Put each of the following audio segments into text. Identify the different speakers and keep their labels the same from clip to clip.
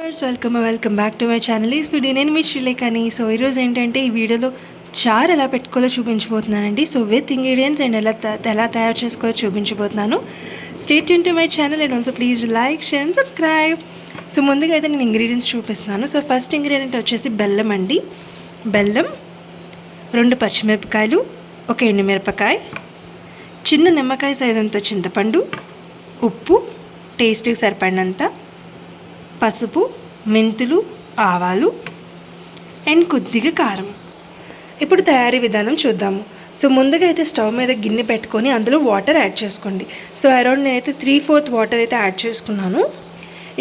Speaker 1: Welcome back to my channel. ఈ video నేను మీ శ్రీలేఖని. So ఈరోజు ఏంటంటే ఈ వీడియోలో చారు ఎలా పెట్టుకోవాలో చూపించబోతున్నానండి. సో విత్ ఇంగ్రీడియంట్స్ అండ్ ఎలా తయారు చేసుకోవాలో చూపించబోతున్నాను. Stay tune to my channel and also please like, share and subscribe. So ముందుగా అయితే నేను ఇంగ్రీడియంట్స్ చూపిస్తున్నాను. సో ఫస్ట్ ఇంగ్రీడియంట్ వచ్చేసి బెల్లం అండి. బెల్లం, 2 పచ్చిమిరపకాయలు, 1 ఎండుమిరపకాయ, చిన్న నిమ్మకాయ సైజ్ అంత చింతపండు, ఉప్పు, టేస్ట్కి సరిపడినంత, పసుపు, మెంతులు, ఆవాలు అండ్ కొద్దిగా కారం. ఇప్పుడు తయారీ విధానం చూద్దాము. సో ముందుగా అయితే స్టవ్ మీద గిన్నె పెట్టుకొని అందులో వాటర్ యాడ్ చేసుకోండి. సో అరౌండ్ నేనైతే 3/4 వాటర్ అయితే యాడ్ చేసుకున్నాను.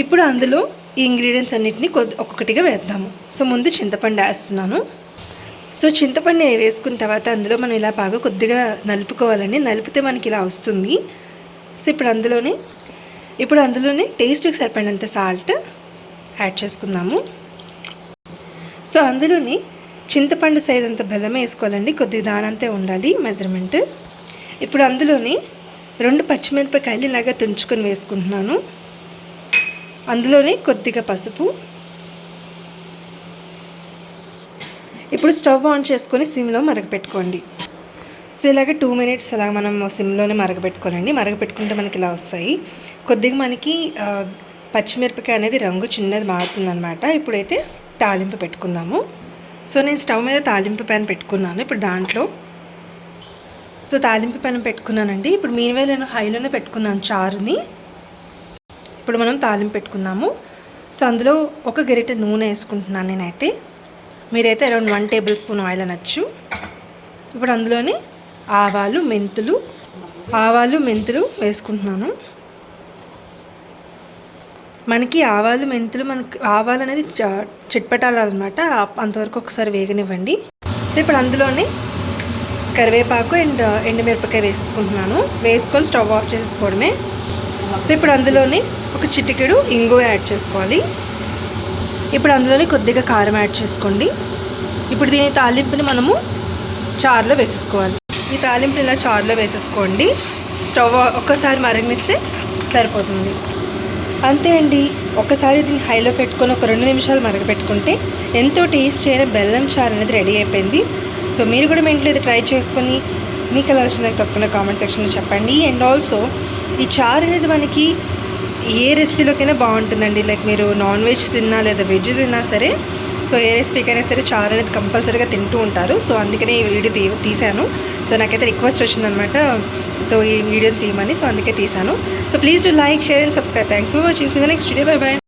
Speaker 1: ఇప్పుడు అందులో ఈ ఇంగ్రీడియంట్స్ అన్నిటిని ఒక్కొక్కటిగా వేద్దాము. సో ముందు చింతపండు వేస్తున్నాను. సో చింతపండు వేసుకున్న తర్వాత అందులో మనం ఇలా బాగా కొద్దిగా నలుపుకోవాలండి. నలిపితే మనకి ఇలా వస్తుంది. సో ఇప్పుడు అందులోనే టేస్ట్కి సరిపడినంత సాల్ట్ యాడ్ చేసుకుందాము. సో అందులోని చింతపండు సైజ్ అంత బెల్లం వేసుకోవాలండి. కొద్దిగా దానంతే ఉండాలి మెజర్మెంట్. ఇప్పుడు అందులోని 2 పచ్చిమిరపకాయలు ఇలాగా తుంచుకొని వేసుకుంటున్నాను. అందులోనే కొద్దిగా పసుపు. ఇప్పుడు స్టవ్ ఆన్ చేసుకొని సిమ్లో మరగపెట్టుకోండి. సో ఇలాగ 2 minutes అలా మనం సిమ్లోనే మరగపెట్టుకోనండి. మరగపెట్టుకుంటే మనకి ఇలా వస్తాయి. కొద్దిగా మనకి పచ్చిమిరపకాయ అనేది రంగు చిన్నది మారుతుందన్నమాట. ఇప్పుడైతే తాలింపు పెట్టుకుందాము. సో నేను స్టవ్ మీద తాలింపు ప్యాన్ పెట్టుకున్నాను. ఇప్పుడు దాంట్లో తాలింపు ప్యాన్ పెట్టుకున్నానండి. ఇప్పుడు మీనివే నేను హైలోనే పెట్టుకున్నాను చారుని. ఇప్పుడు మనం తాలింపు పెట్టుకుందాము. సో అందులో 1 గరిటె నూనె వేసుకుంటున్నాను నేనైతే. మీరైతే అరౌండ్ 1 tablespoon ఆయిల్ అనొచ్చు. ఇప్పుడు అందులోనే ఆవాలు మెంతులు వేసుకుంటున్నాను. మనకి ఆవాలు అనేది చిట్పటాలన్నమాట. అంతవరకు ఒకసారి వేగనివ్వండి. సో ఇప్పుడు అందులోనే కరివేపాకు అండ్ ఎండుమిరపకాయ వేసేసుకుంటున్నాను. వేసుకొని స్టవ్ ఆఫ్ చేసుకోవడమే. సో ఇప్పుడు అందులోనే ఒక చిటికెడు ఇంగువ యాడ్ చేసుకోవాలి. ఇప్పుడు అందులోనే కొద్దిగా కారం యాడ్ చేసుకోండి. ఇప్పుడు దీని తాలింపుని మనము చారులో వేసేసుకోవాలి. ఈ తాలింపు ఇలా చారులో వేసేసుకోండి. స్టవ్ ఒక్కసారి మరగనిస్తే సరిపోతుంది. అంతే అండి. ఒకసారి దీన్ని హైలో పెట్టుకొని ఒక 2 నిమిషాలు మరగపెట్టుకుంటే ఎంతో టేస్ట్ అయిన బెల్లం చారు అనేది రెడీ అయిపోయింది. సో మీరు కూడా మీ ఇంట్లో ఇది ట్రై చేసుకొని మీకు ఎలా వచ్చిందో తప్పకుండా కామెంట్ సెక్షన్లో చెప్పండి. అండ్ ఆల్సో ఈ చారు అనేది మనకి ఏ రెసిపీలోకైనా బాగుంటుందండి. లైక్ మీరు నాన్ వెజ్ తిన్నా లేదా వెజ్ తిన్నా సరే, సో ఏ రెసిపీకైనా సరే చారు అనేది కంపల్సరీగా తింటూ ఉంటారు. సో అందుకనే ఈ వీడియో తీశాను. సో నాకైతే రిక్వెస్ట్ వచ్చిందనమాట, సో ఈ వీడియోని తీయమని. సో అందుకే తీశాను. So please do like, share and subscribe. Thanks for watching. See the next video. Bye by.